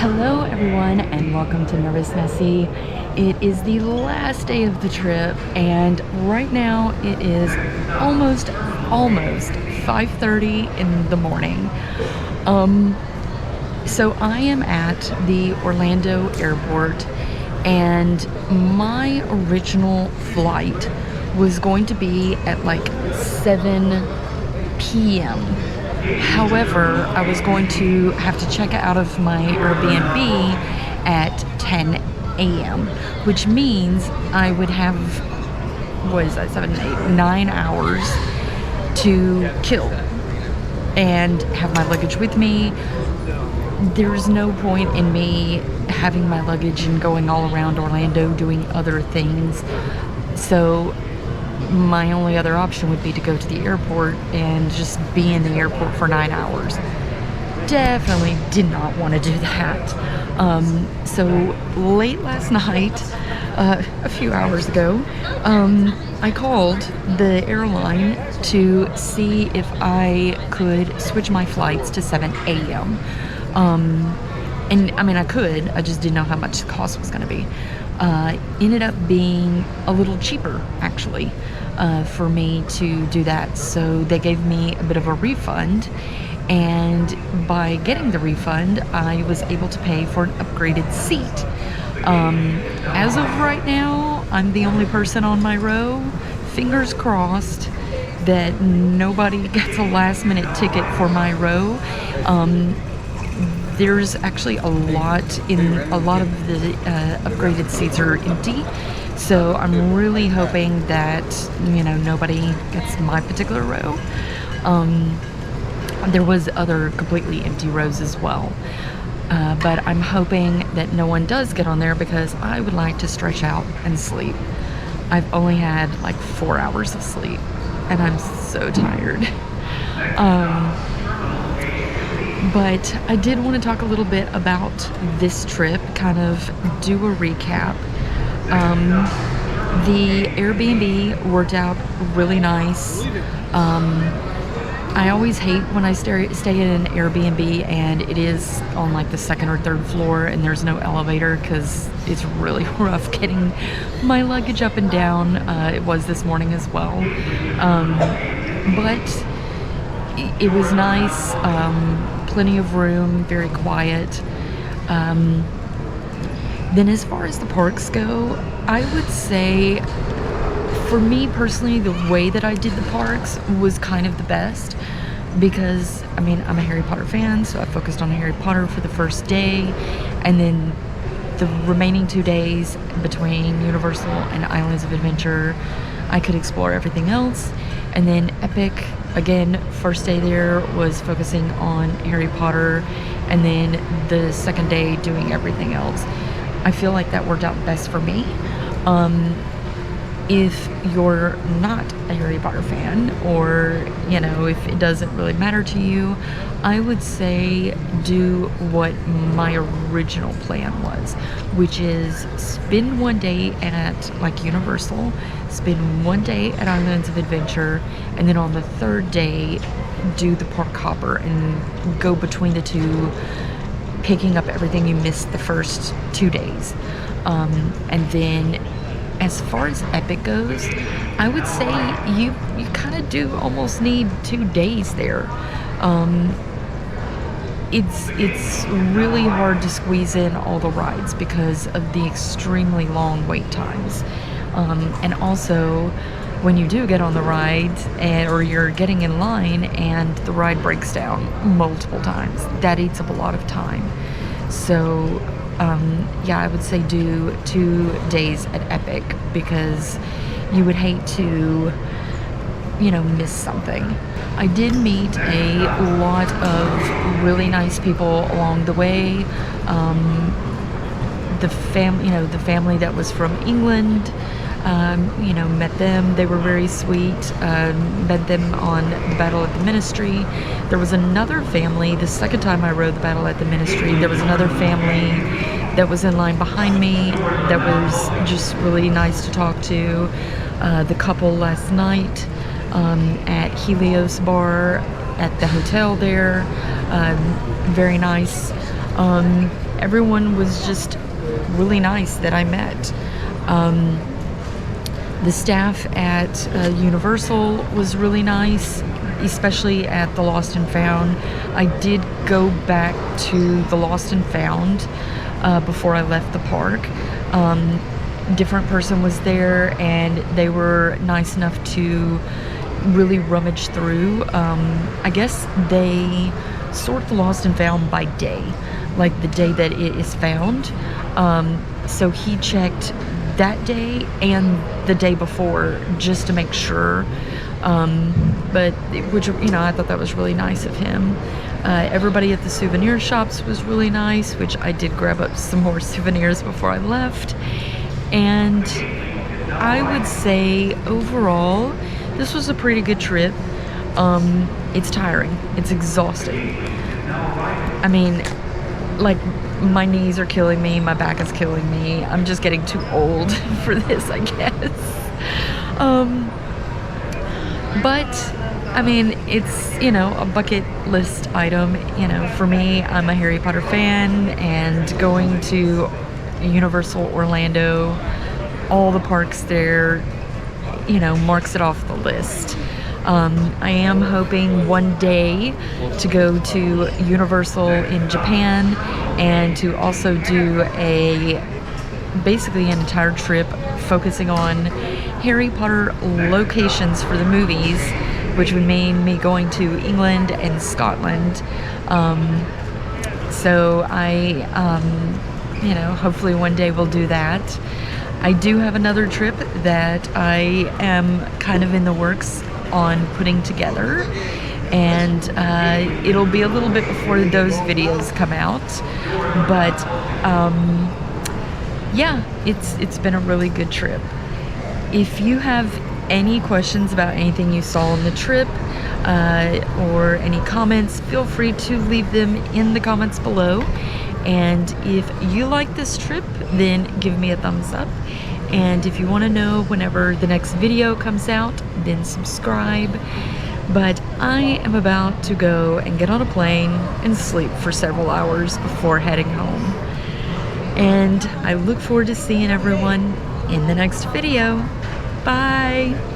Hello everyone and welcome to Nervous Nessie. It is the last day of the trip and right now it is almost 5:30 in the morning. So I am at the Orlando airport and my original flight was going to be at like 7 p.m. However, I was going to have to check out of my Airbnb at 10 a.m., which means I would have, what is that, 7, 8, 9 hours to kill and have my luggage with me. There's no point in me having my luggage and going all around Orlando doing other things. So my only other option would be to go to the airport and just be in the airport for 9 hours. Definitely did not want to do that. So late last night, a few hours ago, I called the airline to see if I could switch my flights to 7 a.m. And I mean, I could, I just didn't know how much the cost was going to be. Ended up being a little cheaper, actually, for me to do that. So they gave me a bit of a refund, and by getting the refund, I was able to pay for an upgraded seat. As of right now, I'm the only person on my row. Fingers crossed that nobody gets a last minute ticket for my row. There's actually a lot of the upgraded seats are empty, so I'm really hoping that, you know, nobody gets my particular row. There was other completely empty rows as well, but I'm hoping that no one does get on there because I would like to stretch out and sleep. I've only had like 4 hours of sleep and I'm so tired. But I did want to talk a little bit about this trip, kind of do a recap. The Airbnb worked out really nice. I always hate when I stay in an Airbnb and it is on like the second or third floor and there's no elevator, because it's really rough getting my luggage up and down. It was this morning as well. But it was nice. Plenty of room, very quiet. Then as far as the parks go, I would say for me personally, the way that I did the parks was kind of the best, because I mean, I'm a Harry Potter fan, so I focused on Harry Potter for the first day, and then the remaining 2 days between Universal and Islands of Adventure, I could explore everything else. And then Epic, again, first day there was focusing on Harry Potter, and then the second day doing everything else. I feel like that worked out best for me. If you're not a Harry Potter fan, or, you know, if it doesn't really matter to you, I would say do what my original plan was, which is spend one day at like Universal, spend one day at Islands of Adventure, and then on the third day do the park hopper and go between the two, picking up everything you missed the first 2 days. And then as far as Epic goes, I would say you kind of do almost need 2 days there. It's really hard to squeeze in all the rides because of the extremely long wait times. And also, when you do get on the ride, or you're getting in line and the ride breaks down multiple times, that eats up a lot of time. So yeah, I would say do 2 days at Epic, because you would hate to, you know, miss something. I did meet a lot of really nice people along the way. The family that was from England, you know, met them. They were very sweet. Met them on the Battle at the Ministry. There was another family, the second time I rode the Battle at the Ministry, there was another family that was in line behind me that was just really nice to talk to. The couple last night at Helios Bar at the hotel there, very nice. everyone was just really nice that I met. The staff at Universal was really nice, especially at the Lost and Found. I did go back to the Lost and Found before I left the park. Different person was there, and they were nice enough to really rummage through. I guess they sort the Lost and Found by day, like the day that it is found. So he checked that day and the day before just to make sure. But which, you know, I thought that was really nice of him. Everybody at the souvenir shops was really nice, which I did grab up some more souvenirs before I left. And I would say overall, this was a pretty good trip. It's tiring. It's exhausting. I mean, like, my knees are killing me, my back is killing me. I'm just getting too old for this, I guess. But I mean, it's, you know, a bucket list item. You know, for me, I'm a Harry Potter fan, and going to Universal Orlando, all the parks there, you know, marks it off the list. I am hoping one day to go to Universal in Japan, and to also do basically an entire trip focusing on Harry Potter locations for the movies, which would mean me going to England and Scotland. So you know, hopefully one day we'll do that. I do have another trip that I am kind of in the works on putting together, and it'll be a little bit before those videos come out, but yeah, it's been a really good trip. If you have any questions about anything you saw on the trip, or any comments, feel free to leave them in the comments below. And if you like this trip, then give me a thumbs up. And if you want to know whenever the next video comes out, then subscribe. But I am about to go and get on a plane and sleep for several hours before heading home. And I look forward to seeing everyone in the next video. Bye!